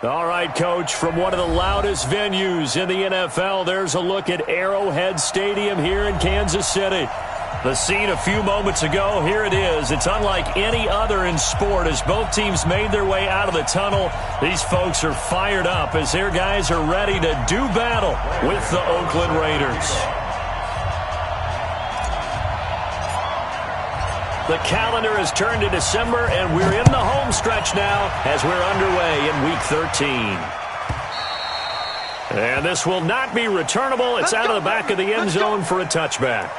All right, Coach, from one of the loudest venues in the NFL, there's a look at Arrowhead Stadium here in Kansas City. The scene a few moments ago, here it is. It's unlike any other in sport as both teams made their way out of the tunnel. These folks are fired up as their guys are ready to do battle with the Oakland Raiders. The calendar has turned to December, and we're in the home stretch now as we're underway in Week 13. And this will not be returnable. It's out of the back of the end zone for a touchback.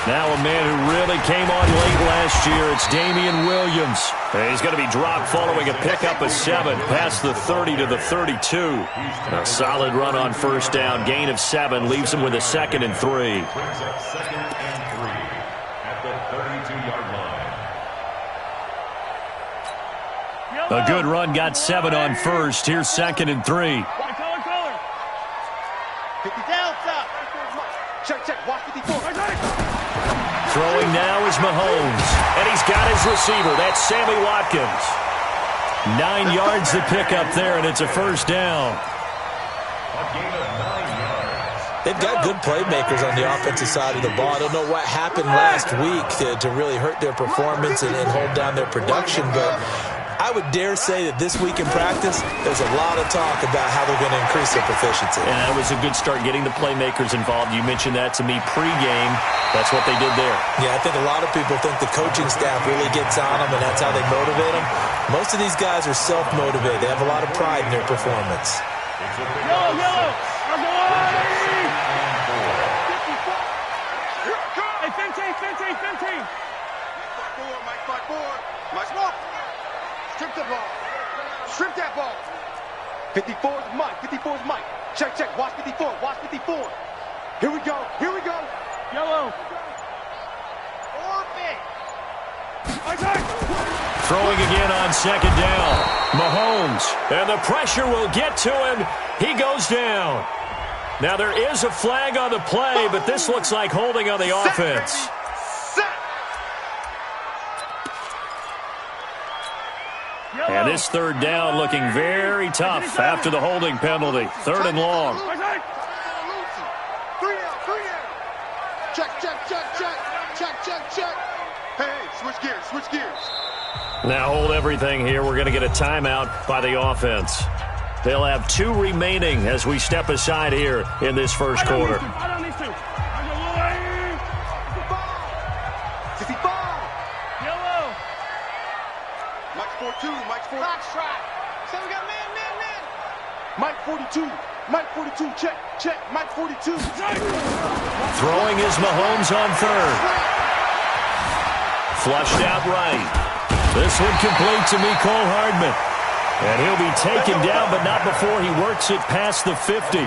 Now a man who really came on late last year, it's Damian Williams. And he's going to be dropped following a pickup of 7 past the 30 to the 32. A solid run on first down, gain of 7, leaves him with a 2nd and 3. Brings up 2nd and 3 at the 32-yard line. A good run, got 7 on first. Here's 2nd and 3. Throwing now is Mahomes. And he's got his receiver. That's Sammy Watkins. 9 yards to pick up there, and it's a first down. They've got good playmakers on the offensive side of the ball. I don't know what happened last week to really hurt their performance and hold down their production, but I would dare say that this week in practice, there's a lot of talk about how they're going to increase their proficiency. And that was a good start, getting the playmakers involved. You mentioned that to me pregame. That's what they did there. Yeah, I think a lot of people think the coaching staff really gets on them, and that's how they motivate them. Most of these guys are self-motivated. They have a lot of pride in their performance. Yellow! Hey, 15! Mike, strip the ball. Strip that ball. 54 is Mike. Check. Watch 54. Here we go. Yellow. Orbit. Throwing again on 2nd down. Mahomes. And the pressure will get to him. He goes down. Now there is a flag on the play, but this looks like holding on the offense. And this 3rd down looking very tough after the holding penalty. 3rd and long. 3 down. Check. Hey, switch gears. Now hold everything here. We're going to get a timeout by the offense. They'll have 2 remaining as we step aside here in this first quarter. Mike 42, check, Mike 42. Throwing is Mahomes on 3rd. Flushed out right. This one complete to Mecole Hardman. And he'll be taken down, but not before he works it past the 50.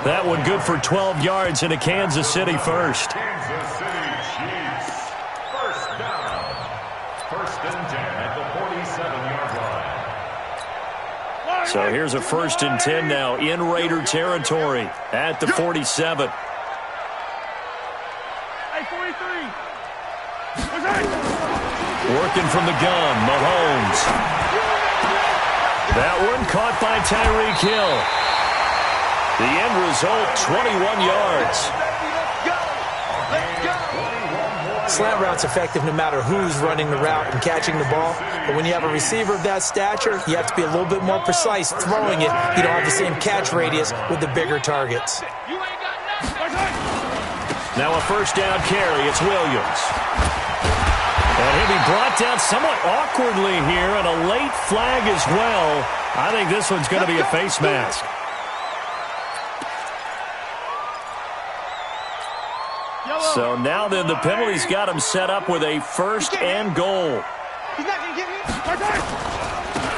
That one good for 12 yards in a Kansas City first. Kansas City Chiefs. First down. 1st and 10 at the 47-yard line. So here's a 1st and 10 now in Raider territory at the 47. Hey, 43. Working from the gun, Mahomes. That one caught by Tyreek Hill. The end result, 21 yards. Slant route's effective no matter who's running the route and catching the ball. But when you have a receiver of that stature, you have to be a little bit more precise throwing it. You don't have the same catch radius with the bigger targets. Now a 1st down carry. It's Williams. And he'll be brought down somewhat awkwardly here, and a late flag as well. I think this one's going to be a face mask. So now then, the penalty's got him set up with a 1st and goal.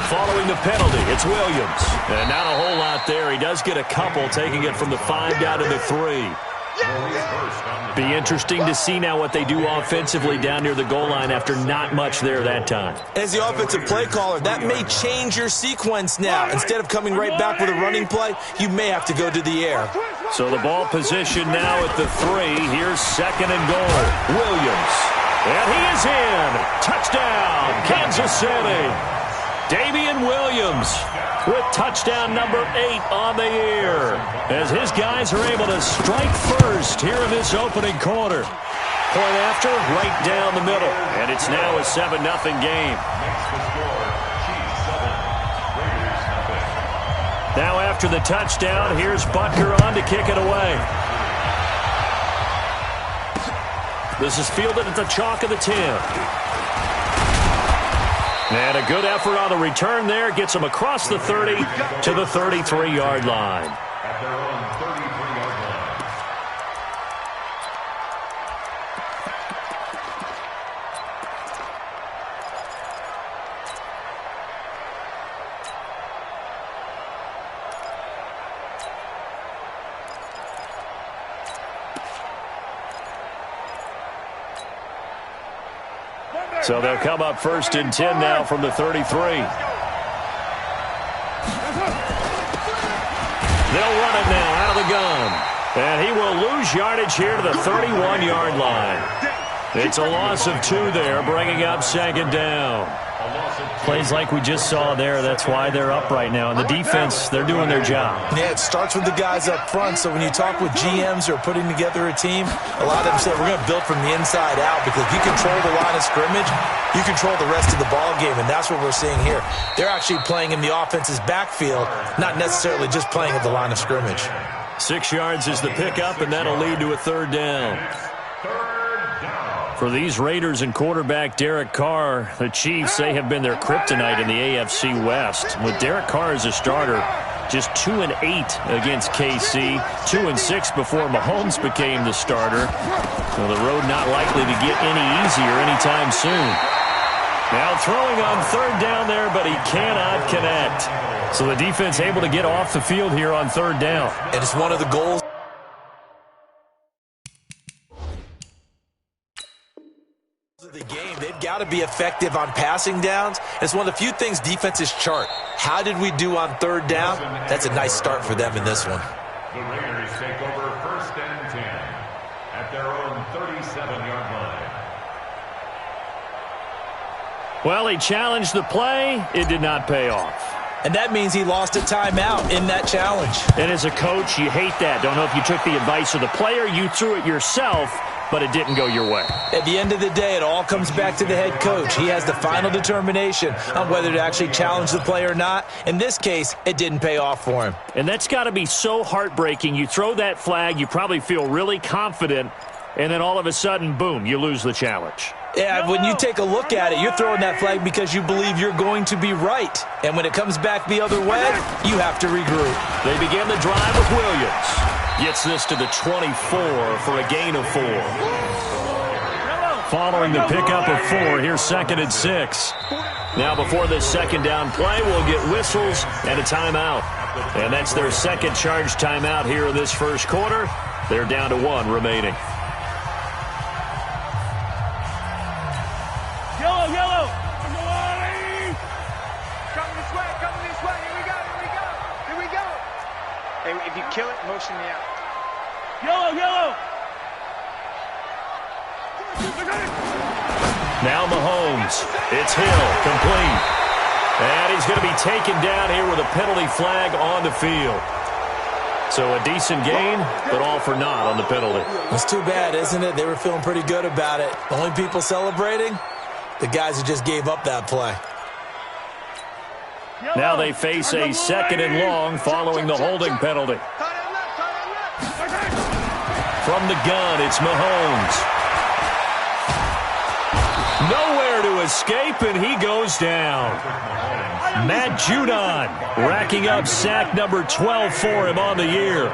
following the penalty. It's Williams. And not a whole lot there. He does get a couple, taking it from the 5 down to the 3. Be interesting to see now what they do offensively down near the goal line after not much there that time. As the offensive play caller, that may change your sequence now. Instead of coming right back with a running play, you may have to go to the air. So the ball position now at the 3. Here's 2nd and goal. Williams. And he is in. Touchdown, Kansas City. Damian Williams with touchdown number 8 on the year, as his guys are able to strike first here in this opening quarter. Point after, right down the middle, and it's now a 7-0 game. Now after the touchdown, here's Butker on to kick it away. This is fielded at the chalk of the 10. And a good effort on the return there. Gets them across the 30 to the 33-yard line. At their own 33-yard line. So they'll come up 1st and 10 now from the 33. They'll run it now out of the gun. And he will lose yardage here to the 31-yard line. It's a loss of 2 there, bringing up 2nd down. Plays like we just saw there, that's why they're up right now. And the defense, they're doing their job. Yeah, it starts with the guys up front. So when you talk with GMs who are putting together a team, a lot of them say we're going to build from the inside out, because if you control the line of scrimmage, you control the rest of the ball game, and that's what we're seeing here. They're actually playing in the offense's backfield, not necessarily just playing at the line of scrimmage. 6 yards is the pickup, and that'll lead to a 3rd down. For these Raiders and quarterback Derek Carr, the Chiefs, they have been their kryptonite in the AFC West. With Derek Carr as a starter, just 2-8 against KC, 2-6 before Mahomes became the starter. So the road not likely to get any easier anytime soon. Now throwing on 3rd down there, but he cannot connect. So the defense able to get off the field here on 3rd down. And it's one of the goals of the game. They've got to be effective on passing downs. It's one of the few things defenses chart. How did we do on 3rd down? That's a nice start for them in this one. The Raiders take over 1st and 10 at their own 37-yard line. Well, he challenged the play. It did not pay off. And that means he lost a timeout in that challenge. And as a coach, you hate that. Don't know if you took the advice of the player, you threw it yourself, but it didn't go your way. At the end of the day, it all comes back to the head coach. He has the final determination on whether to actually challenge the play or not. In this case, it didn't pay off for him. And that's got to be so heartbreaking. You throw that flag, you probably feel really confident, and then all of a sudden, boom, you lose the challenge. Yeah, when you take a look at it, you're throwing that flag because you believe you're going to be right. And when it comes back the other way, you have to regroup. They begin the drive with Williams. Gets this to the 24 for a gain of 4. Following the pickup of 4, here's 2nd and 6. Now before this 2nd down play, we'll get whistles and a timeout. And that's their 2nd charge timeout here in this 1st quarter. They're down to 1 remaining. Yellow. Coming this way. Here we go. Hey, if you kill it, motion me out. Yellow. Now Mahomes. It's Hill, complete. And he's going to be taken down here with a penalty flag on the field. So a decent gain, but all for naught on the penalty. It's too bad, isn't it? They were feeling pretty good about it. The only people celebrating, the guys who just gave up that play. Now they face a 2nd and long following the holding penalty. From the gun, it's Mahomes. Nowhere to escape, and he goes down. Matt Judon racking up sack number 12 for him on the year.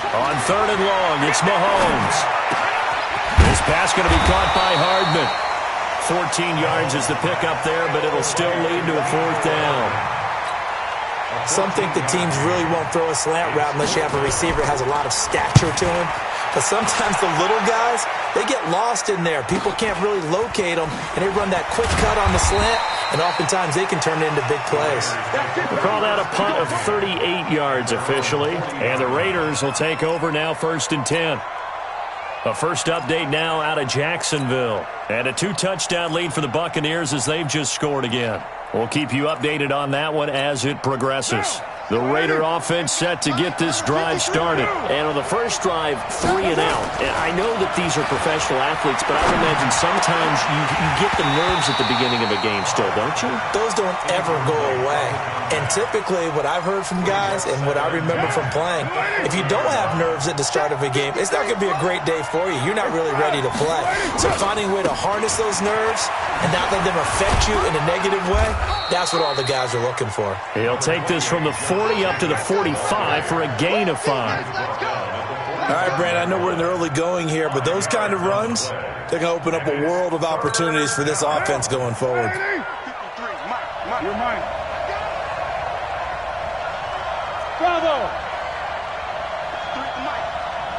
On 3rd and long, it's Mahomes. This pass going to be caught by Hardman. 14 yards is the pickup there, but it'll still lead to a 4th down. Some think the teams really won't throw a slant route unless you have a receiver that has a lot of stature to him. But sometimes the little guys, they get lost in there. People can't really locate them, and they run that quick cut on the slant, and oftentimes they can turn it into big plays. We'll call that a punt of 38 yards officially, and the Raiders will take over now 1st and 10. A first update now out of Jacksonville. And a 2-touchdown lead for the Buccaneers as they've just scored again. We'll keep you updated on that one as it progresses. The Raider offense set to get this drive started. And on the first drive, 3 and out. And I know that these are professional athletes, but I would imagine sometimes you get the nerves at the beginning of a game still, don't you? Those don't ever go away. And typically what I've heard from guys and what I remember from playing, if you don't have nerves at the start of a game, it's not going to be a great day for you. You're not really ready to play. So finding a way to harness those nerves and not let them affect you in a negative way, that's what all the guys are looking for. He'll take this from the 40 up to the 45 for a gain of 5. All right, Brandon, I know we're in the early going here, but those kind of runs, they're going to open up a world of opportunities for this offense going forward. You're mine. Bravo!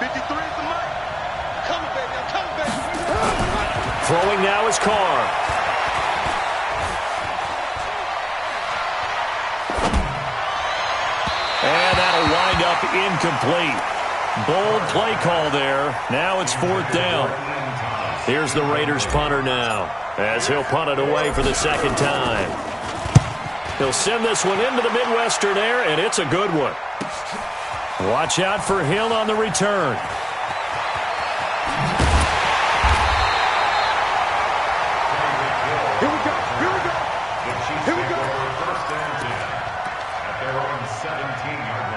53 is the mic. Coming, baby. I'm coming, baby. Throwing now is Carr. And that'll wind up incomplete. Bold play call there. Now it's 4th down. Here's the Raiders punter now, as he'll punt it away for the 2nd time. He'll send this one into the Midwestern air, and it's a good one. Watch out for Hill on the return. Here we go. Here we go. Here we go. First and 10 at their own 17-yard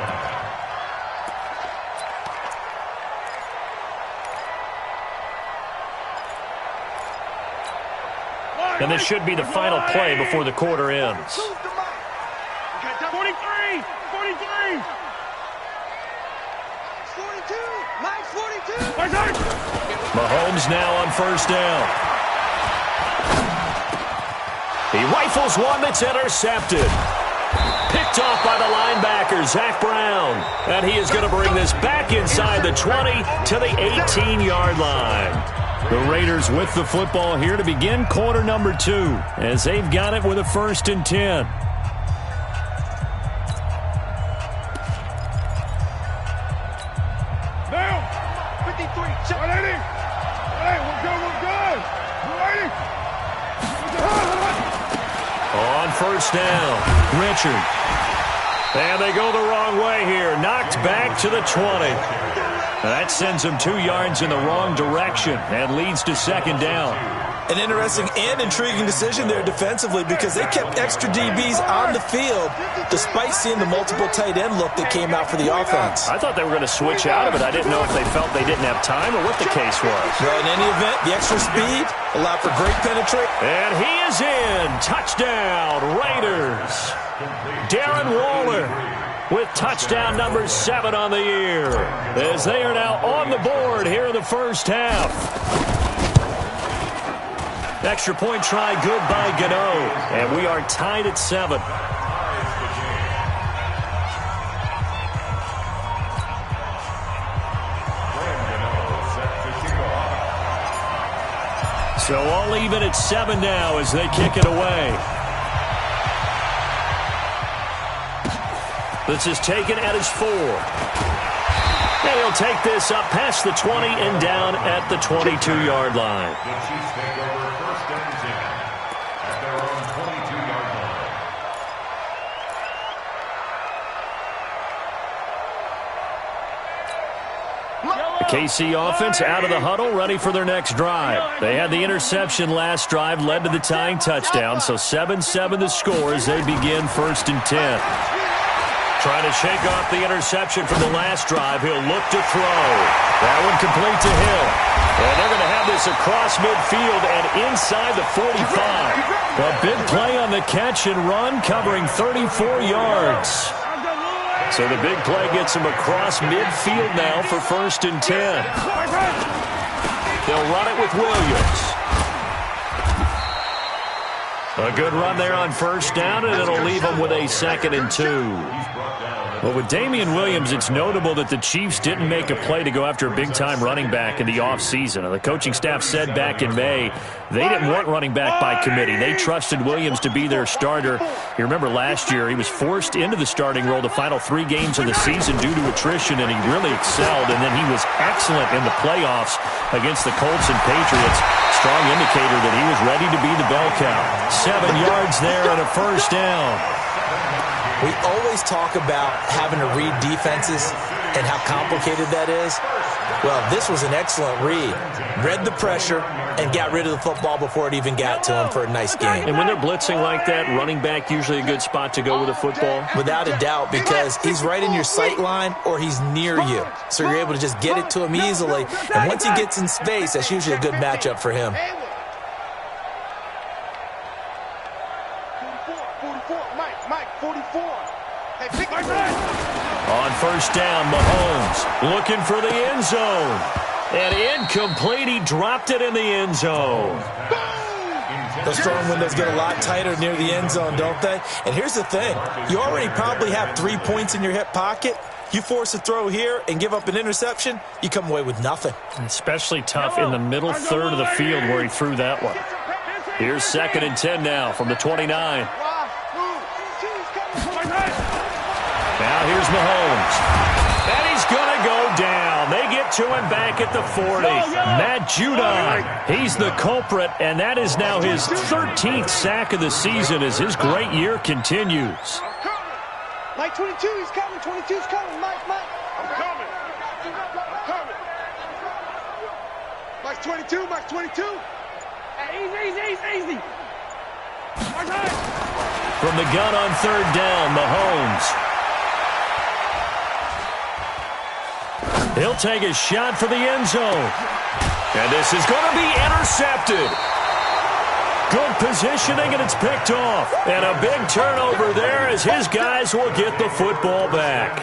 line. And this should be the final play before the quarter ends. 43. 42. Mike's 42. Mahomes now on 1st down. He rifles one that's intercepted. Picked off by the linebacker, Zach Brown. And he is going to bring this back inside the 20 to the 18-yard line. The Raiders with the football here to begin quarter number 2, as they've got it with a 1st and 10. On 1st down, Richard. And they go the wrong way here. Knocked back to the 20. That sends them 2 yards in the wrong direction and leads to 2nd down. An interesting and intriguing decision there defensively because they kept extra DBs on the field despite seeing the multiple tight end look that came out for the offense. I thought they were going to switch out of it. I didn't know if they felt they didn't have time or what the case was. Well, in any event, the extra speed allowed for great penetration. And he is in. Touchdown, Raiders. Darren Waller with touchdown number 7 on the year, as they are now on the board here in the first half. Extra point try good by Gano, and we are tied at 7. So all even at 7 now as they kick it away. This is taken at his 4. And he'll take this up past the 20 and down at the 22-yard line. The Chiefs take over 1st and 10 at their own 22-yard line. The KC offense out of the huddle, ready for their next drive. They had the interception last drive, led to the tying touchdown, so 7-7 the score as they begin 1st and 10. Trying to shake off the interception from the last drive. He'll look to throw. That one complete to Hill. And they're going to have this across midfield and inside the 45. A big play on the catch and run, covering 34 yards. So the big play gets him across midfield now for 1st and 10. They'll run it with Williams. A good run there on first down, and it'll leave them with a 2nd and 2. Well, with Damian Williams, it's notable that the Chiefs didn't make a play to go after a big-time running back in the offseason. The coaching staff said back in May they didn't want running back by committee. They trusted Williams to be their starter. You remember last year he was forced into the starting role the final 3 games of the season due to attrition, and he really excelled. And then he was excellent in the playoffs against the Colts and Patriots. Strong indicator that he was ready to be the bell cow. 7 yards there and a first down. We always talk about having to read defenses and how complicated that is. Well, this was an excellent read. Read the pressure and got rid of the football before it even got to him for a nice game. And when they're blitzing like that, running back usually a good spot to go with a football? Without a doubt, because he's right in your sight line or he's near you. So you're able to just get it to him easily. And once he gets in space, that's usually a good matchup for him. 44. Hey, pick my On first down, Mahomes looking for the end zone. And incomplete. He dropped it in the end zone. Those throwing windows get a lot tighter near the end zone, don't they? And here's the thing. You already probably have 3 points in your hip pocket. You force a throw here and give up an interception, you come away with nothing. Especially tough in the middle third of the field where he threw that one. Here's 2nd and 10 now from the 29. Now here's Mahomes. And he's going to go down. They get to him back at the 40. Matt Judon, he's the culprit, and that is now his 13th sack of the season as his great year continues. Mike 22, he's coming. 22's coming. Mike. I'm coming. Mike's 22. Mike's 22. Easy. From the gun on third down, Mahomes. He'll take a shot for the end zone. And this is going to be intercepted. Good positioning, and it's picked off. And a big turnover there as his guys will get the football back.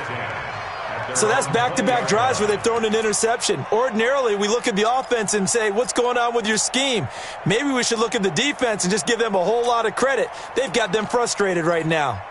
So that's back-to-back drives where they've thrown an interception. Ordinarily, we look at the offense and say, what's going on with your scheme? Maybe we should look at the defense and just give them a whole lot of credit. They've got them frustrated right now.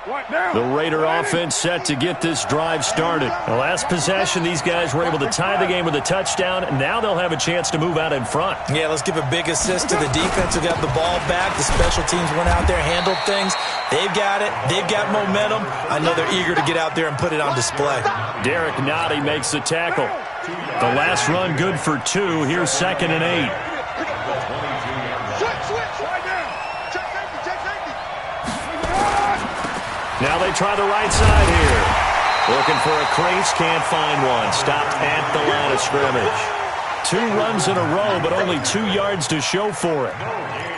The Raider offense set to get this drive started. The last possession, these guys were able to tie the game with a touchdown, and now they'll have a chance to move out in front. Yeah, let's give a big assist to the defense who got the ball back. The special teams went out there, handled things. They've got it. They've got momentum. I know they're eager to get out there and put it on display. Derek Nottie makes the tackle. The last run good for 2. Here's 2nd and 8. Now they try the right side here. Looking for a crease, can't find one. Stopped at the line of scrimmage. 2 runs in a row, but only 2 yards to show for it.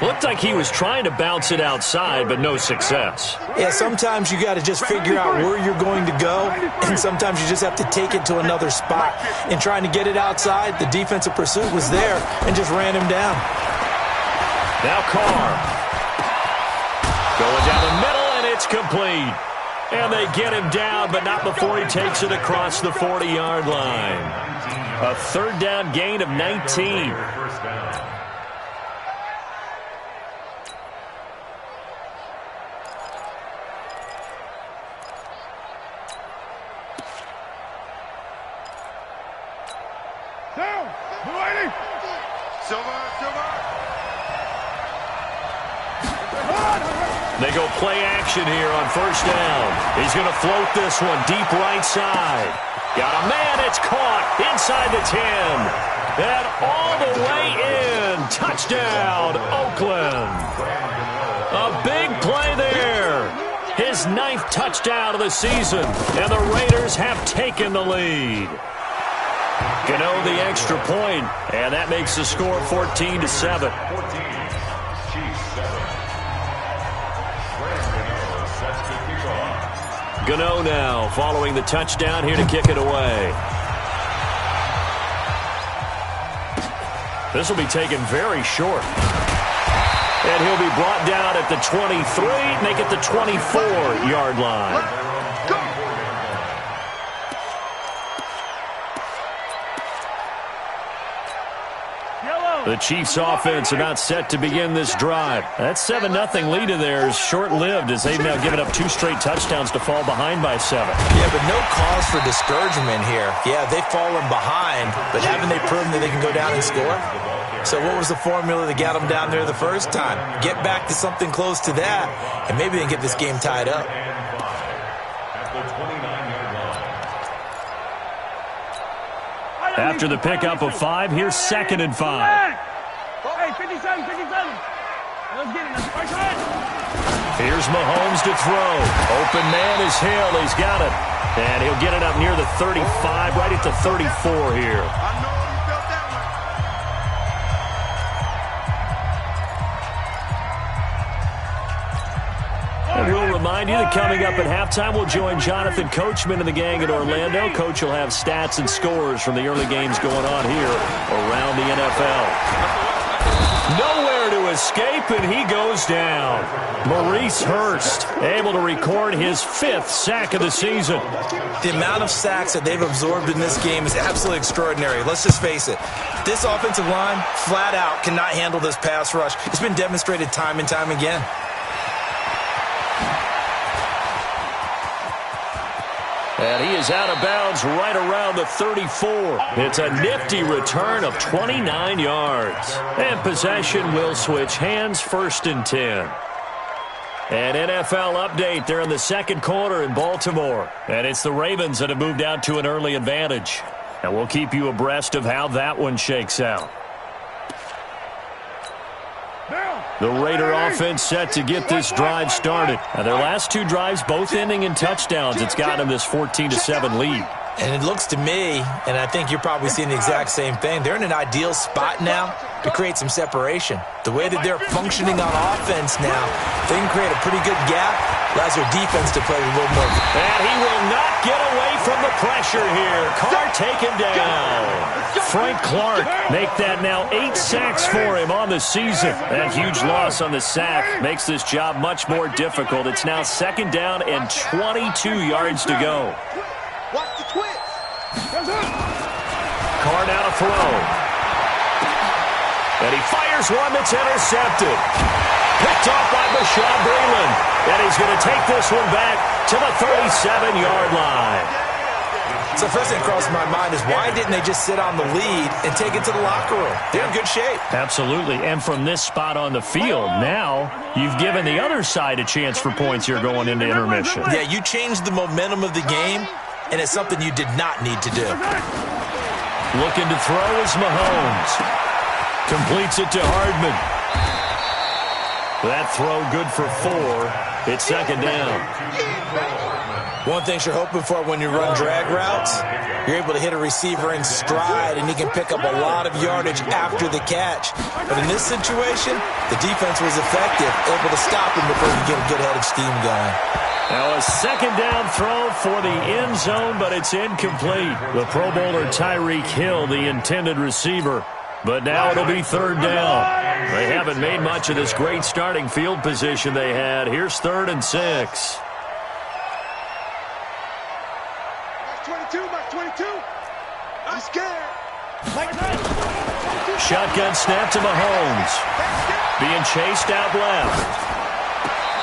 Looked like he was trying to bounce it outside, but no success. Yeah, sometimes you got to just figure out where you're going to go, and sometimes you just have to take it to another spot. In trying to get it outside, the defensive pursuit was there and just ran him down. Now Carr. Going down the middle. It's complete. And they get him down, but not before he takes it across the 40-yard line. A third down gain of 19. They go play action here on first down. He's going to float this one deep right side. Got a man. It's caught inside the 10. And all the way in. Touchdown, Oakland. A big play there. His 9th touchdown of the season. And the Raiders have taken the lead. Gano the extra point, and that makes the score 14-7. Gano now following the touchdown here to kick it away. This will be taken very short. And he'll be brought down at the 23, make it the 24-yard line. The Chiefs offense about set to begin this drive. That 7-0 lead of theirs short-lived as they've now given up 2 straight touchdowns to fall behind by 7. Yeah, but no cause for discouragement here. Yeah, they've fallen behind, but haven't they proven that they can go down and score? So what was the formula that got them down there the first time? Get back to something close to that, and maybe they can get this game tied up. After the pickup of 5, here's 2nd and 5. Hey, 57, 57. Let's get it. Here's Mahomes to throw. Open man is Hill. He's got it. And he'll get it up near the 35, right at the 34 here. I know you felt that one. And we'll remind you that coming up at halftime, we'll join Jonathan Coachman and the gang in Orlando. Coach will have stats and scores from the early games going on here around the NFL. Nowhere to escape, and he goes down. Maurice Hurst able to record his 5th sack of the season. The amount of sacks that they've absorbed in this game is absolutely extraordinary. Let's just face it. This offensive line, flat out, cannot handle this pass rush. It's been demonstrated time and time again. And he is out of bounds right around the 34. It's a nifty return of 29 yards. And possession will switch hands, 1st and 10. An NFL update. They're in the 2nd quarter in Baltimore. And it's the Ravens that have moved out to an early advantage. And we'll keep you abreast of how that one shakes out. The Raider offense set to get this drive started. Now, their last 2 drives both ending in touchdowns. It's got them this 14-7 lead. And it looks to me, and I think you're probably seeing the exact same thing, they're in an ideal spot now to create some separation. The way that they're functioning on offense now, they can create a pretty good gap. Allows their defense to play a little more. And he will not get away from the pressure here. Carr taken down. Frank Clark make that now 8 sacks for him on the season. That huge loss on the sack makes this job much more difficult. It's now 2nd down and 22 yards to go. Watch the twist. Carr now to throw. And he fires one that's intercepted. Picked off by Bashaud Breeland. And he's going to take this one back to the 37-yard line. So first thing that crossed my mind is why didn't they just sit on the lead and take it to the locker room? They're in good shape. Absolutely. And from this spot on the field, now you've given the other side a chance for points here going into intermission. Yeah, you changed the momentum of the game, and it's something you did not need to do. Looking to throw is Mahomes. Completes it to Hardman. That throw good for 4. It's 2nd down. One thing you're hoping for when you run drag routes, you're able to hit a receiver in stride, and he can pick up a lot of yardage after the catch. But in this situation, the defense was effective, able to stop him before he get a good head of steam going. Now a 2nd down throw for the end zone, but it's incomplete. The Pro Bowler Tyreek Hill, the intended receiver. But now it'll be 3rd down. They haven't made much of this great starting field position they had. Here's 3rd and 6. Mark 22, Mark 22. I'm scared. Shotgun snap to Mahomes. Being chased out left.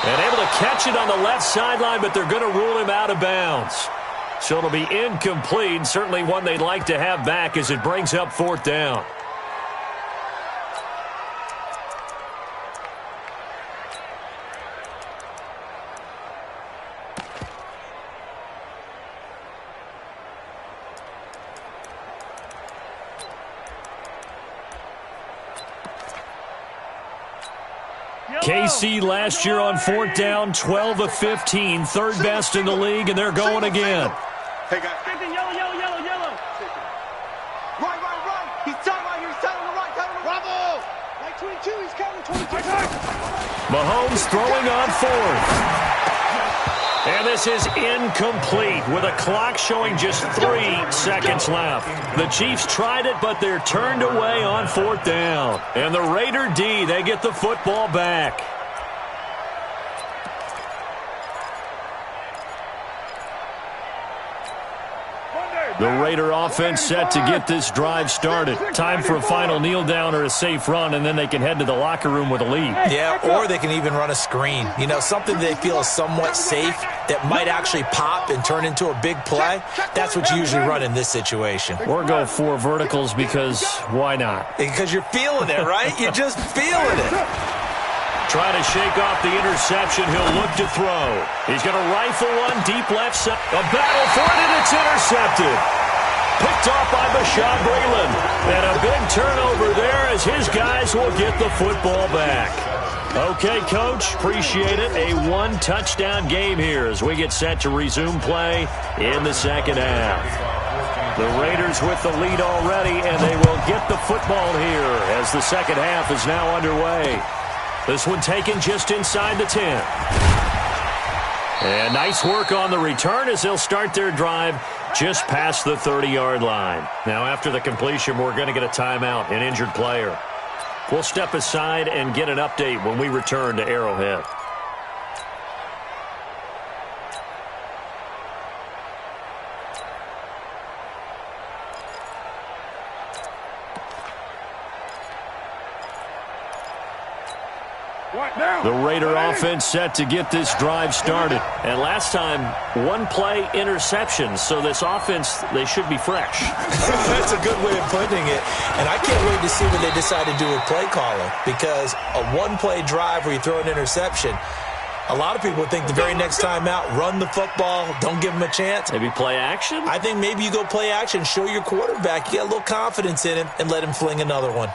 And able to catch it on the left sideline, but they're going to rule him out of bounds. So it'll be incomplete, certainly one they'd like to have back as it brings up 4th down. KC last year on 4th down, 12 of 15, 3rd best in the league, and they're going again. Hey, guys. Yellow. Right. He's tight right here. He's tight on the right. Bravo. Like 22. He's counting 22. Mahomes throwing on 4th. And this is incomplete with a clock showing just 3 seconds left. The Chiefs tried it, but they're turned away on 4th down. And the Raider D, they get the football back. The Raider offense set to get this drive started. Time for a final kneel down or a safe run, and then they can head to the locker room with a lead. Yeah, or they can even run a screen. You know, something they feel is somewhat safe that might actually pop and turn into a big play. That's what you usually run in this situation. Or go 4 verticals because why not? Because you're feeling it, right? You're just feeling it. Trying to shake off the interception. He'll look to throw. He's going to rifle one deep left side. A battle for it, and it's intercepted. Picked off by Bashaud Breeland. And a big turnover there as his guys will get the football back. Okay, Coach, appreciate it. A 1-touchdown game here as we get set to resume play in the second half. The Raiders with the lead already, and they will get the football here as the second half is now underway. This one taken just inside the 10. And nice work on the return as they'll start their drive just past the 30-yard line. Now, after the completion, we're going to get a timeout, an injured player. We'll step aside and get an update when we return to Arrowhead. The Raider offense set to get this drive started. And last time, 1-play interception. So this offense, they should be fresh. That's a good way of putting it. And I can't wait to see what they decide to do with play calling. Because a 1-play drive where you throw an interception, a lot of people think the very next time out, run the football, don't give them a chance. Maybe play action? I think maybe you go play action, show your quarterback you got a little confidence in him, and let him fling another one.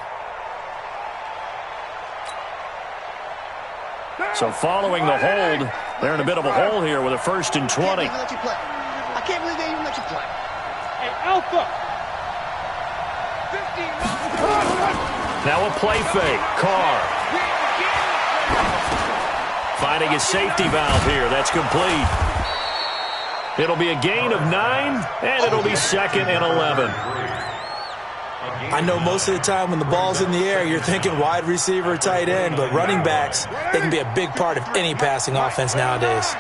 So following the hold, they're in a bit of a hole here with a 1st and 20. I can't believe they even let you play. Hey, Alpha. Now a play fake. Carr. Finding his safety valve here. That's complete. It'll be a gain of 9, and it'll be 2nd and 11. I know most of the time when the ball's in the air, you're thinking wide receiver, tight end, but running backs, they can be a big part of any passing offense nowadays.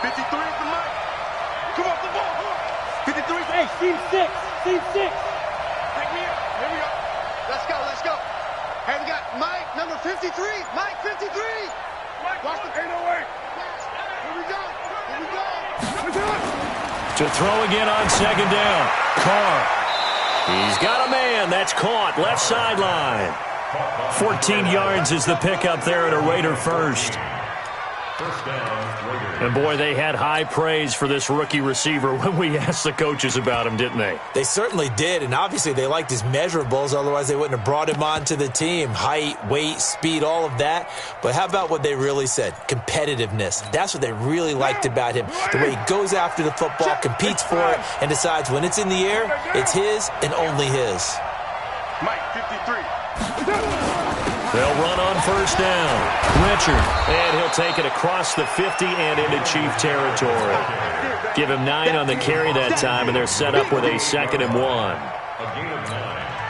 53 is the mic. Come off the ball. 53. Hey, team 6. Team 6. Pick me up. Here we go. Let's go. Let's go. Hey, we got Mike, number 53. Mike, 53. Watch the 808. Here we go. Here we go. To throw again on 2nd down. Carr. He's got a man. That's caught. Left sideline. 14 yards is the pickup there at a Raider first. And, boy, they had high praise for this rookie receiver when we asked the coaches about him, didn't they? They certainly did, and obviously they liked his measurables. Otherwise, they wouldn't have brought him onto the team. Height, weight, speed, all of that. But how about what they really said? Competitiveness. That's what they really liked about him. The way he goes after the football, competes for it, and decides when it's in the air, it's his and only his. Mike, 53. They'll run on 1st down. Richard, and he'll take it across the 50 and into Chief territory. Give him 9 on the carry that time, and they're set up with a 2nd and 1.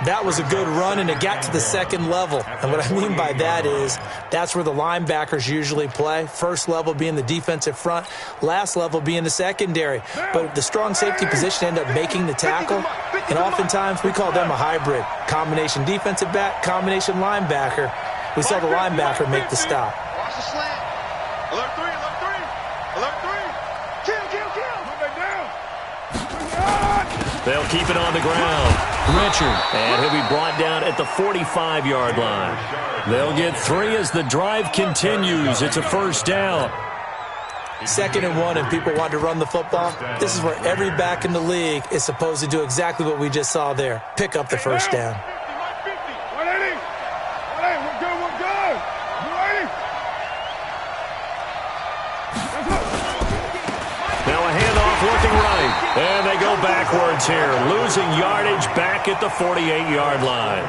That was a good run, and it got to the 2nd level. And what I mean by that is that's where the linebackers usually play. First level being the defensive front, last level being the secondary. But the strong safety position ended up making the tackle, and oftentimes we call them a hybrid. Combination defensive back, combination linebacker. We saw the linebacker make the stop. Watch the slant. Alert 3, alert 3. Alert 3. Kill, kill, kill. Move down. They'll keep it on the ground. Richard, and he'll be brought down at the 45-yard line. They'll get 3 as the drive continues. It's a 1st down. 2nd and 1, and people want to run the football. This is where every back in the league is supposed to do exactly what we just saw there. Pick up the 1st down. 180. 180. We're good. We're good. 180. Now a handoff looking right. And they go backwards here, losing yardage back at the 48-yard line.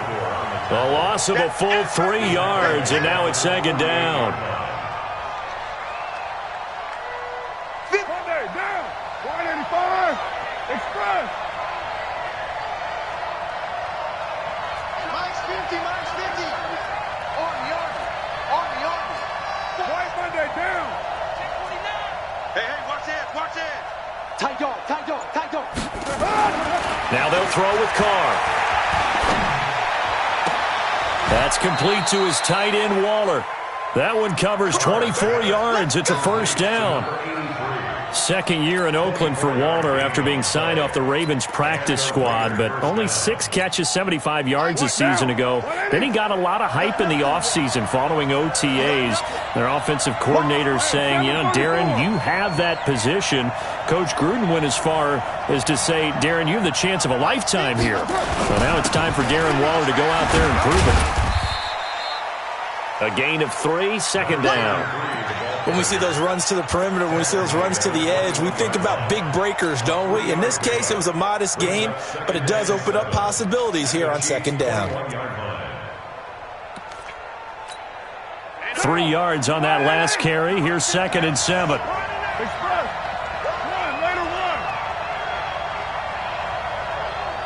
A loss of a full 3 yards, and now it's 2nd down. Monday, down. 185. Express. Mike's 50, Mike's 50. On the yard. On the yard. White Monday, down. Hey, hey, watch it, watch it. Tight yard. dog, tight dog, tight dog. Now they'll throw with Carr. That's complete to his tight end, Waller. That one covers 24 yards. It's a first down. Second year in Oakland for Waller after being signed off the Ravens practice squad, but only 6 catches, 75 yards a season ago. Then he got a lot of hype in the offseason following OTAs. Their offensive coordinator saying, you know, Darren, you have that position. Coach Gruden went as far as to say, Darren, you have the chance of a lifetime here. So now it's time for Darren Waller to go out there and prove it. A gain of 3, second down. When we see those runs to the perimeter, when we see those runs to the edge, we think about big breakers, don't we? In this case, it was a modest gain, but it does open up possibilities here on second down. 3 yards on that last carry. Here's 2nd and 7. Express. One, later one.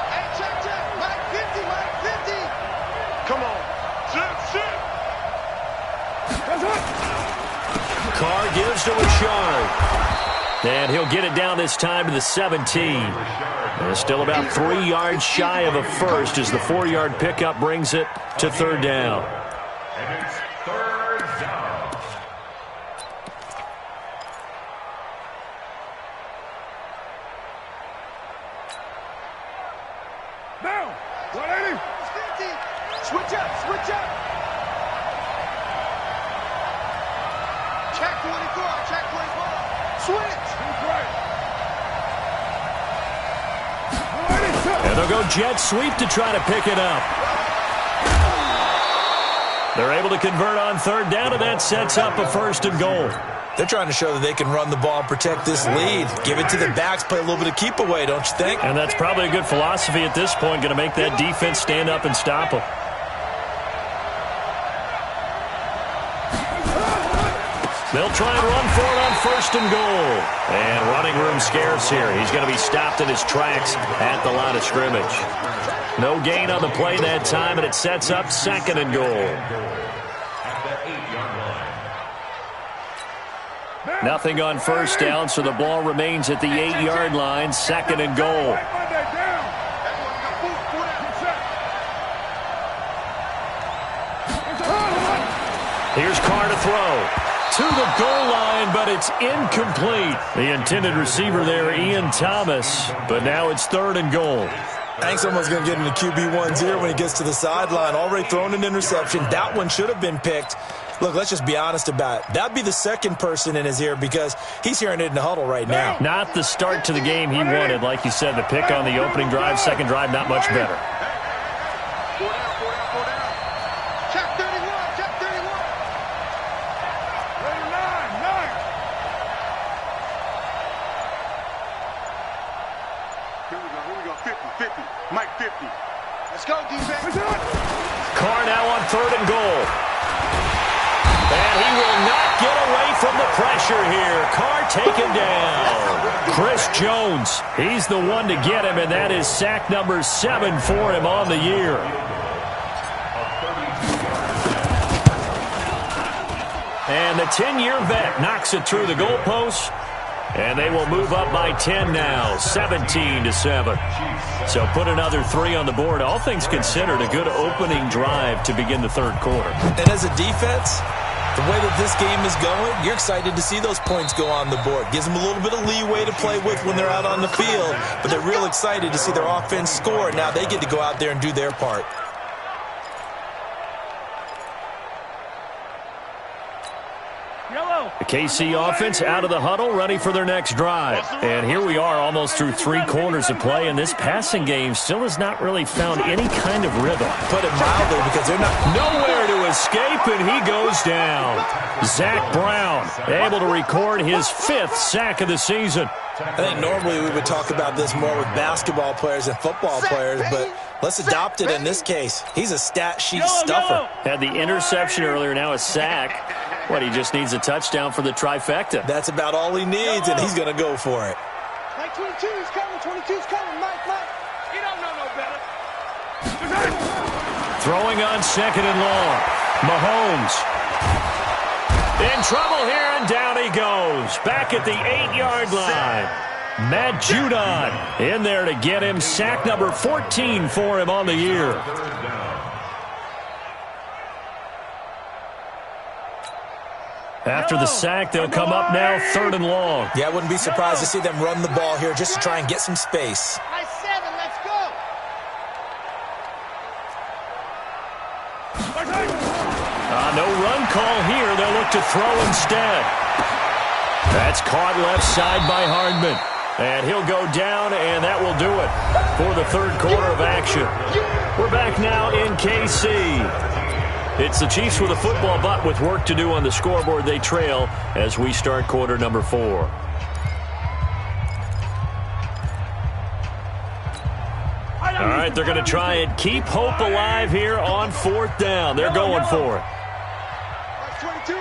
Hey, check. Mike 50, Mike 50. Come on. Sit. That's it. Carr gives to Richard. And he'll get it down this time to the 17. And still about 3 yards shy of a first as the 4-yard pickup brings it to third down. And it's third down. Down. 180. 50. Switch up. Check 24. Switch. And they'll go jet sweep to try to pick it up. They're able to convert on third down, and that sets up a first and goal. They're trying to show that they can run the ball and protect this lead. Give it to the backs, play a little bit of keep away, don't you think? And that's probably a good philosophy at this point, going to make that defense stand up and stop them. They'll try and run for it on first and goal. And running room scarce here. He's going to be stopped in his tracks at the line of scrimmage. No gain on the play that time, and it sets up 2nd and goal. At the 8-yard line. Nothing on first down, so the ball remains at the 8-yard line. 2nd and goal. Here's Carr to throw. To the goal line, but it's incomplete. The intended receiver there, Ian Thomas. But now it's 3rd and goal. I think someone's going to get into QB1's ear when he gets to the sideline. Already thrown an interception. That one should have been picked. Look, let's just be honest about it. That'd be the second person in his ear because he's hearing it in the huddle right now. Not the start to the game he wanted. Like you said, the pick on the opening drive, second drive, not much better. Mike 50. Let's go, defense. Carr now on 3rd and goal. And he will not get away from the pressure here. Carr taken down. Chris Jones, he's the one to get him, and that is sack number 7 for him on the year. And the 10-year vet knocks it through the goalpost. And they will move up by 10 now, 17-7. So put another 3 on the board. All things considered, a good opening drive to begin the third quarter. And as a defense, the way that this game is going, you're excited to see those points go on the board. Gives them a little bit of leeway to play with when they're out on the field. But they're real excited to see their offense score. Now they get to go out there and do their part. The KC offense out of the huddle, ready for their next drive. And here we are almost through 3 quarters of play, and this passing game still has not really found any kind of rhythm. Put it mildly because they're not nowhere to escape, and he goes down. Zach Brown able to record his 5th sack of the season. I think normally we would talk about this more with basketball players and football players, but let's adopt it in this case. He's a stat sheet stuffer. Had the interception earlier, now a sack. What, he just needs a touchdown for the trifecta. That's about all he needs, and he's going to go for it. Mike 22's coming, 22's coming, Mike. You don't know no better. Throwing on 2nd and long. Mahomes. In trouble here, and down he goes. Back at the 8-yard line. Matt Judon in there to get him. Sack number 14 for him on the year. After the sack, they'll come up now 3rd and long. Yeah, I wouldn't be surprised to see them run the ball here just to try and get some space. Nice 7, let's go. No run call here. They'll look to throw instead. That's caught left side by Hardman. And he'll go down, and that will do it for the 3rd quarter of action. We're back now in KC. It's the Chiefs with a football, but with work to do on the scoreboard, they trail as we start quarter number 4. All right, they're going to try and keep hope alive here on 4th down. They're going for it. 22,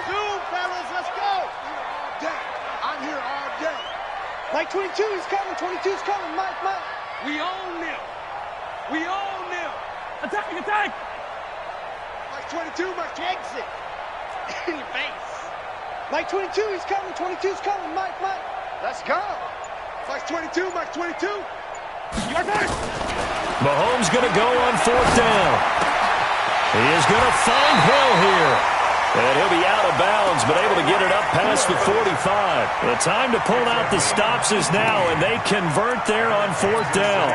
fellas, let's go. I'm here all day. Mike 22 is coming. 22 is coming. Mike. We own them. We own them. Attack. Mike 22, Mike exit. In your face. Mike 22 is coming. 22 is coming. Mike. Let's go. Mike 22. Mahomes going to go on 4th down. He is going to find Hill here. And he'll be out of bounds, but able to get it up past the 45. The time to pull out the stops is now, and they convert there on 4th down.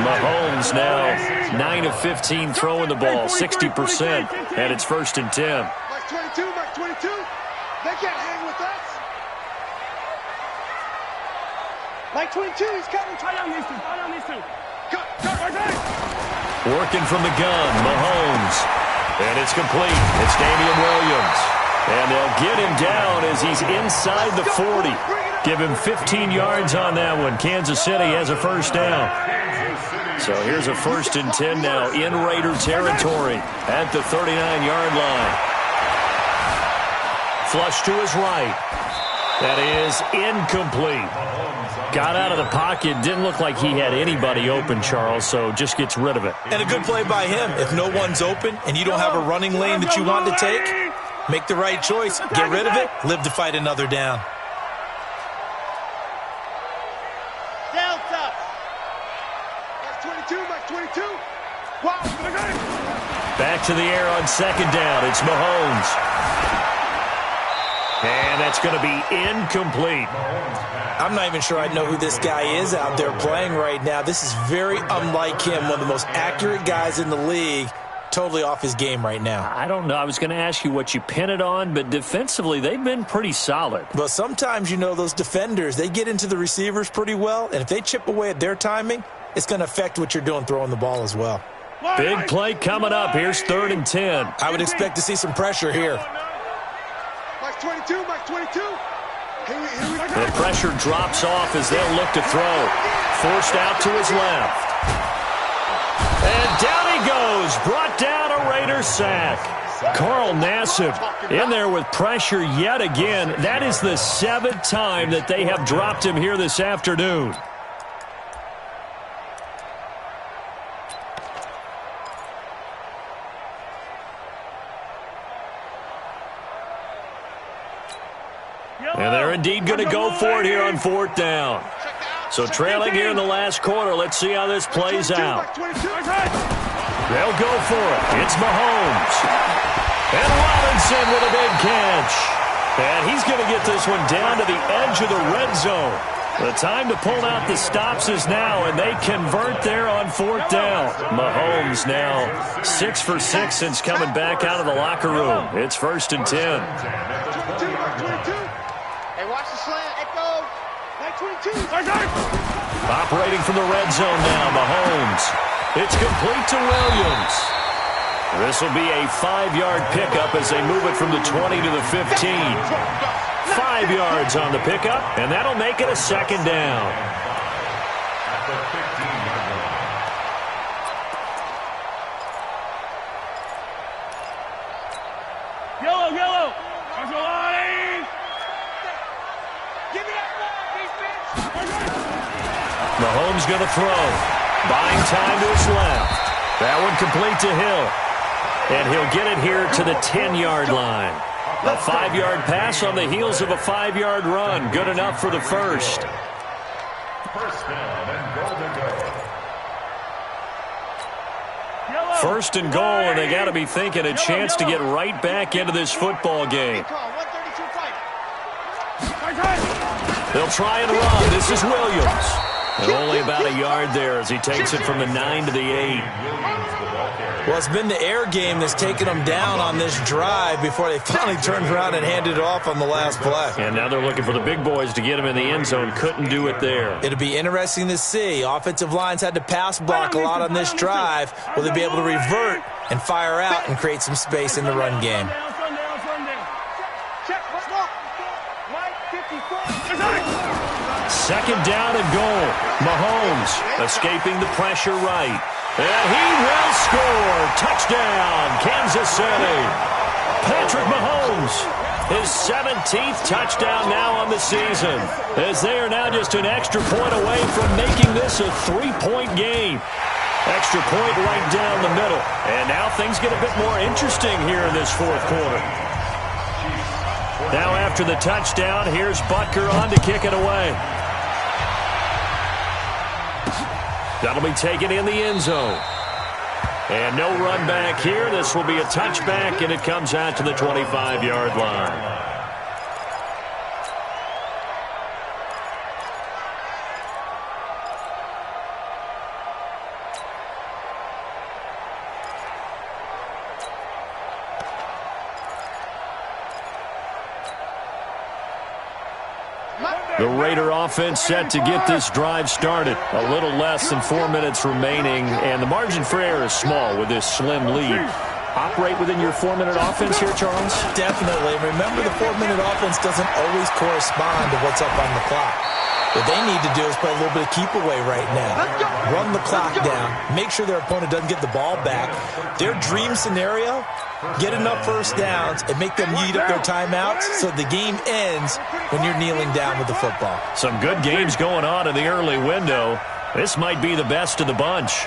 Mahomes now 9 of 15 throwing the ball, 60%, and it's 1st and 10. Mike 22. They can't hang with us. Mike 22, he's coming. Tie down these two. Cut. Working from the gun, Mahomes. And it's complete. It's Damian Williams. And they'll get him down as he's inside the 40. Give him 15 yards on that one. Kansas City has a 1st down. So here's a 1st and 10 now in Raider territory at the 39-yard line. Flush to his right. That is incomplete. Got out of the pocket. Didn't look like he had anybody open, Charles, so just gets rid of it. And a good play by him. If no one's open and you don't have a running lane that you want to take, make the right choice. Get rid of it. Live to fight another down. Delta. Mike 22. Wow. Back to the air on 2nd down. It's Mahomes. And that's going to be incomplete. I'm not even sure I know who this guy is out there playing right now. This is very unlike him, one of the most accurate guys in the league. Totally off his game right now. I don't know. I was going to ask you what you pin it on, but defensively, they've been pretty solid. Well, sometimes, those defenders, they get into the receivers pretty well, and if they chip away at their timing, it's going to affect what you're doing throwing the ball as well. Big play coming up. Here's 3rd and 10. I would expect to see some pressure here. Mike 22. The pressure drops off as they'll look to throw. Forced out to his left. And down he goes. Brought down a Raider sack. Carl Nassib in there with pressure yet again. That is the 7th time that they have dropped him here this afternoon. And they're indeed going to go for it here on 4th down. So trailing here in the last quarter. Let's see how this plays out. They'll go for it. It's Mahomes. And Robinson with a big catch. And he's going to get this one down to the edge of the red zone. The time to pull out the stops is now, and they convert there on 4th down. Mahomes now 6 for 6 since coming back out of the locker room. It's 1st and 10. Hey, watch the slant. Echo. Mike 22. Operating from the red zone now, Mahomes. It's complete to Williams. This will be a 5-yard pickup as they move it from the 20 to the 15. 5 yards on the pickup, and that'll make it a 2nd down. At the 15-yard line. Yellow. There's a line. Give me that ball, defense. Mahomes going to throw. Buying time to his left. That one complete to Hill. And he'll get it here to the 10-yard line. A 5-yard pass on the heels of a 5-yard run. Good enough for the first. First down and goal to go. First and goal, and they got to be thinking a chance to get right back into this football game. They'll try and run. This is Williams. And only about a yard there as he takes it from the 9 to the 8. Well, it's been the air game that's taken them down on this drive before they finally turned around and handed it off on the last play. And now they're looking for the big boys to get him in the end zone. Couldn't do it there. It'll be interesting to see. Offensive lines had to pass block a lot on this drive. Will they be able to revert and fire out and create some space in the run game? Second down and goal. Mahomes escaping the pressure right. And he will score. Touchdown, Kansas City. Patrick Mahomes, his 17th touchdown now on the season, as they are now just an extra point away from making this a 3-point game. Extra point right down the middle. And now things get a bit more interesting here in this fourth quarter. Now after the touchdown, here's Butker on to kick it away. That'll be taken in the end zone. And no run back here. This will be a touchback, and it comes out to the 25-yard line. The Raider offense set to get this drive started. A little less than 4 minutes remaining, and the margin for error is small with this slim lead. Operate within your 4-minute offense here, Charles? Definitely. Remember, the 4-minute offense doesn't always correspond to what's up on the clock. What they need to do is play a little bit of keep away right now. Run the clock down. Make sure their opponent doesn't get the ball back. Their dream scenario, get enough first downs and make them eat up their timeouts so the game ends when you're kneeling down with the football. Some good games going on in the early window. This might be the best of the bunch.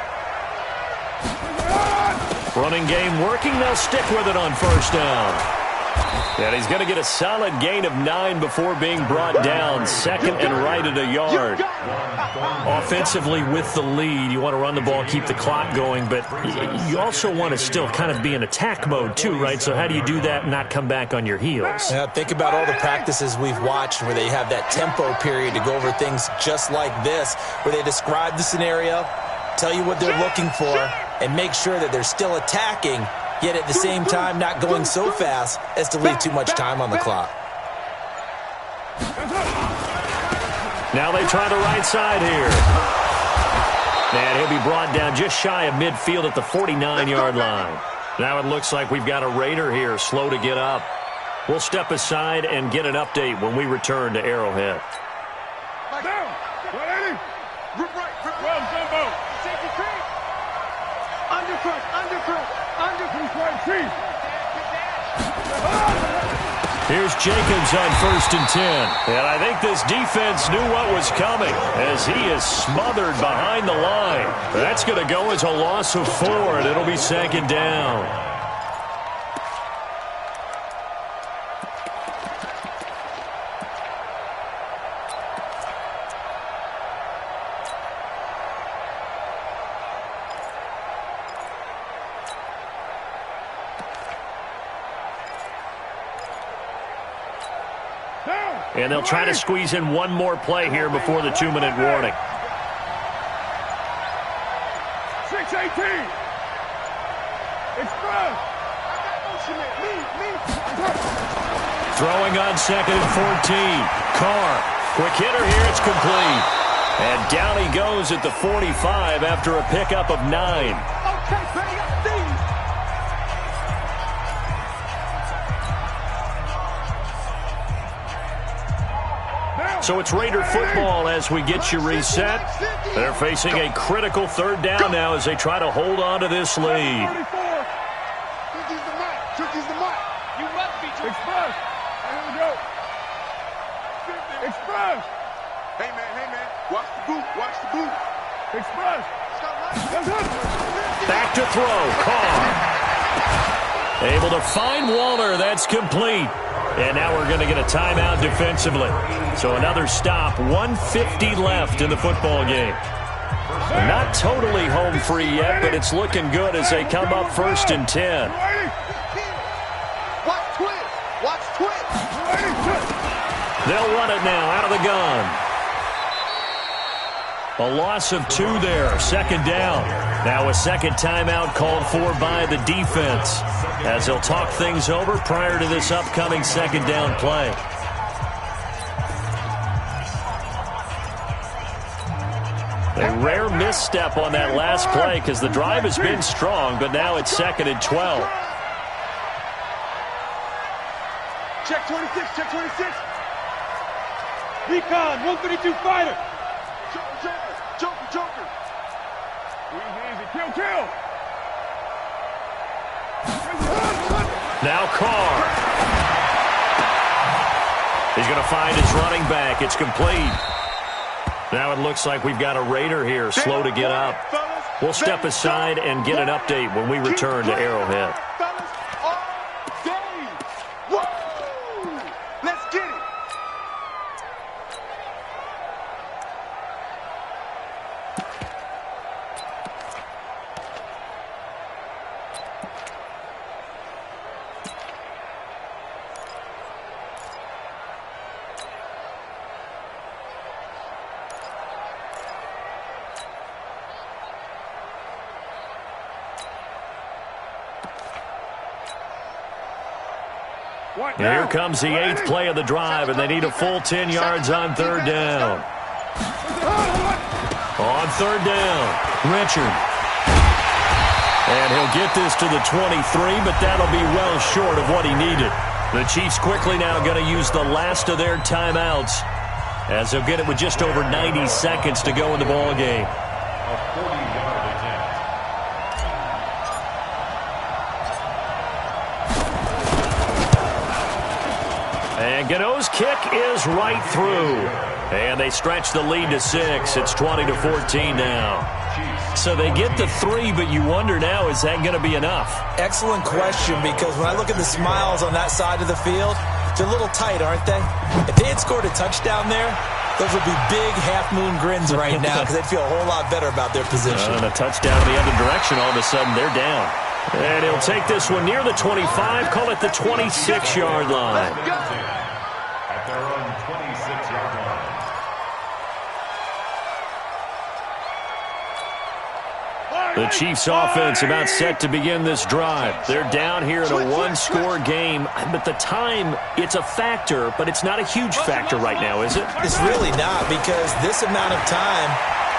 Running game working. They'll stick with it on first down. And he's going to get a solid gain of 9 before being brought down. Second and right at a yard. Offensively with the lead, you want to run the ball, keep the clock going, but you also want to still kind of be in attack mode too, right? So how do you do that and not come back on your heels? Yeah, think about all the practices we've watched where they have that tempo period to go over things just like this, where they describe the scenario, tell you what they're looking for, and make sure that they're still attacking, yet at the same time not going so fast as to leave too much time on the clock. Now they try the right side here. And he'll be brought down just shy of midfield at the 49-yard line. Now it looks like we've got a Raider here slow to get up. We'll step aside and get an update when we return to Arrowhead. Down. 180. Rip right. Rip right. Jumbo. Safety creep. Undercut. Undercut. Undercut. Chief. Here's Jacobs on 1st and 10. And I think this defense knew what was coming as he is smothered behind the line. That's going to go as a loss of 4, and it'll be second down. And they'll try to squeeze in one more play here before the 2-minute warning. 618. Express. Throwing on 2nd and 14. Carr. Quick hitter here. It's complete. And down he goes at the 45 after a pickup of 9. So it's Raider football as we get you reset. They're facing a critical 3rd down now as they try to hold on to this lead. Express. Here we go. Express. Hey, man. Watch the boot. Watch the boot. Express. Back to throw. Carr. Able to find Waller. That's complete. And now we're going to get a timeout defensively. So another stop. 1:50 left in the football game. Not totally home free yet, but it's looking good as they come up 1st and 10. Watch twist. Watch twist. They'll run it now out of the gun. A loss of 2 there. 2nd down. Now a second timeout called for by the defense as they'll talk things over prior to this upcoming 2nd down play. A rare misstep on that last play because the drive has been strong, but now it's 2nd and 12. Check 26. Check 26. Recon, 132 fighter. Joker. Easy. Kill. Now Carr. He's going to find his running back. It's complete. Now it looks like we've got a Raider here, slow to get up. We'll step aside and get an update when we return to Arrowhead. Let's get it. And here comes the 8th play of the drive, and they need a full 10 yards on 3rd down. On 3rd down, Richard. And he'll get this to the 23, but that'll be well short of what he needed. The Chiefs quickly now going to use the last of their timeouts as they'll get it with just over 90 seconds to go in the ball game. A 40-yard attempt. And Gano's kick is right through. And they stretch the lead to 6. It's 20-14 now. So they get the 3, but you wonder now, is that going to be enough? Excellent question, because when I look at the smiles on that side of the field, they're a little tight, aren't they? If they had scored a touchdown there, those would be big half-moon grins right now because they'd feel a whole lot better about their position. And a touchdown in the other direction, all of a sudden they're down. And he'll take this one near the 25, call it the 26-yard line. At their own 26-yard line. The Chiefs offense about set to begin this drive. They're down here in a one-score game, but the time, it's a factor, but it's not a huge factor right now, is it? It's really not, because this amount of time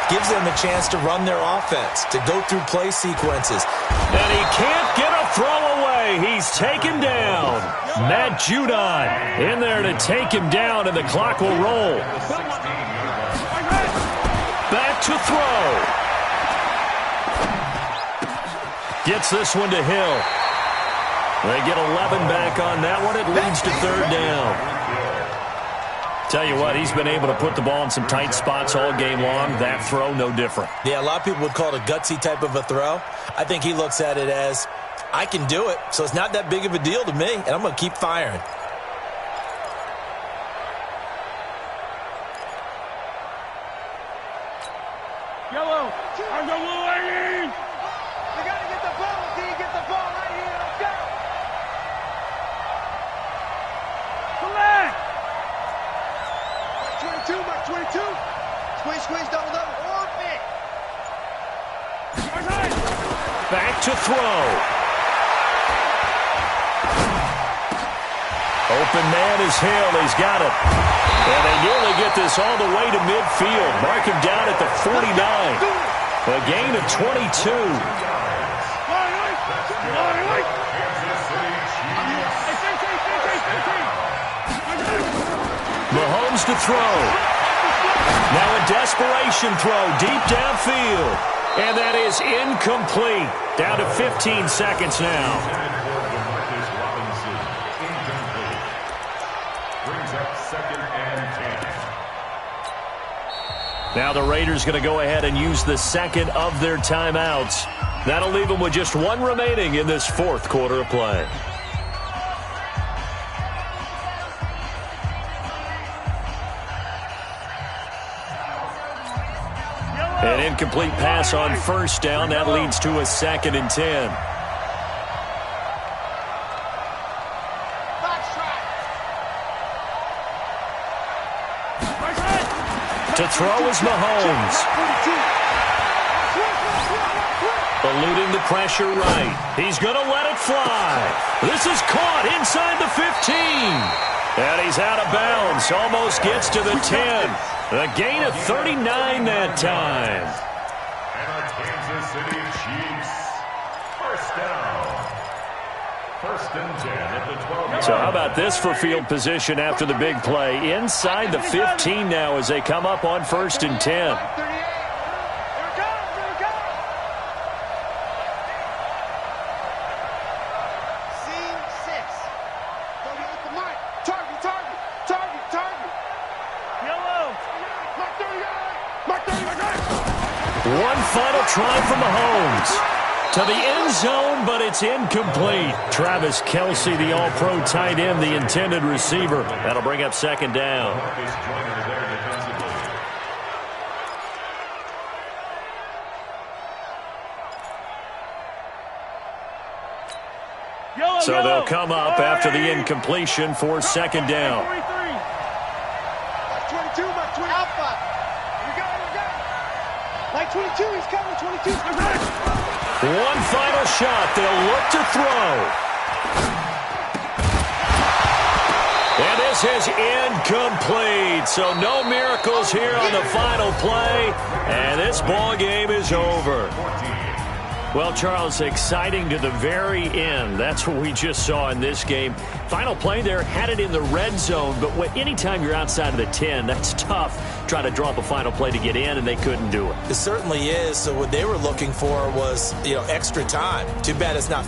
gives them a chance to run their offense, to go through play sequences. And he can't get a throw away. He's taken down. Matt Judon in there to take him down, and the clock will roll. Back to throw. Gets this one to Hill. They get 11 back on that one. It leads to 3rd down. Tell you what, he's been able to put the ball in some tight spots all game long. That throw, no different. Yeah, a lot of people would call it a gutsy type of a throw. I think he looks at it as, I can do it, so it's not that big of a deal to me, and I'm going to keep firing. Yellow, I'm the little lady. You gotta get the ball, D. Get the ball right here. Let's go. Select. Mark 22. Squeeze, double. Orbit. Back to throw. Open man is Hill. He's got it. And they nearly get this all the way to midfield. Mark him down at the 49. A gain of 22. Mahomes to throw. Now a desperation throw deep downfield. And that is incomplete. Down to 15 seconds now. Now the Raiders going to go ahead and use the second of their timeouts. That'll leave them with just one remaining in this fourth quarter of play. An incomplete pass on first down. That leads to a 2nd and 10. To throw is Mahomes. Eluding the pressure right. He's going to let it fly. This is caught inside the 15. And he's out of bounds. Almost gets to the 10. A gain of 39 that time. And our Kansas City Chiefs. First down. 1st and 10 at the 12. So how about this for field position after the big play? Inside the 15 now as they come up on 1st and 10. One final try from Mahomes. To the end zone, but it's incomplete. Travis Kelce, the all-pro tight end, the intended receiver. That'll bring up 2nd down. So they'll come up after the incompletion for 2nd down. Like 22, he's coming, 22. One final shot. They'll look to throw. And this is incomplete. So no miracles here on the final play. And this ball game is over. Well, Charles, exciting to the very end. That's what we just saw in this game. Final play there, had it in the red zone, but anytime you're outside of the 10, that's tough. Try to draw up a final play to get in, and they couldn't do it. It certainly is. So what they were looking for was, extra time. Too bad it's not